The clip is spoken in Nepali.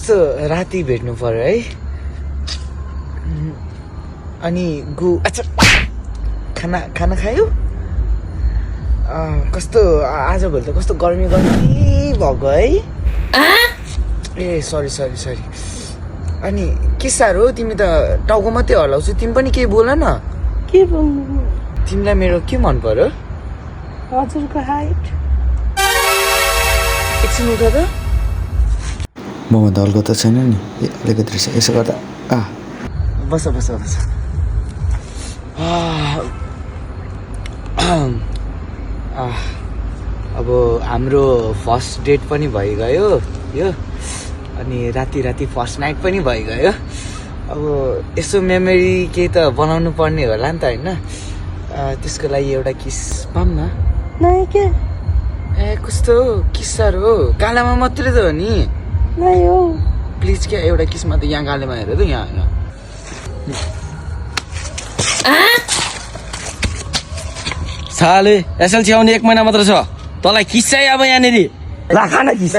कस्तो राति भेट्नु पर्यो है अनि अच्छा खाना खाना खायो कस्तो आजभोलि त कस्तो गर्मी भएको है ए सरी अनि के साह्रो तिमी त टाउको मात्रै हल्लाउँछु तिमी पनि केही बोल न के बोल्नु तिमीलाई मेरो के मन पर्यो हजुरको हाइट एकछिन उठा त मभन्दा हल्का त छैन नि अलिकति रहेछ यसो गर्दा बस अब हाम्रो फर्स्ट डेट पनि भइगयो यो अनि राति फर्स्ट नाइट पनि भइगयो अब यसो मेमोरी केही त बनाउनु पर्ने होला नि त होइन त्यसको लागि एउटा किस पाऊँ न नै के ए कस्तो किस्सारो हो गालामा मात्रै त हो नि नै हो प्लिज क्या एउटा किसमा त यहाँ गालेमा हेर त यहाँ साले एसएलसी आउने 1 महिना मात्र छ तँलाई किस चाहिँ अब यहाँनिर ला खाना किस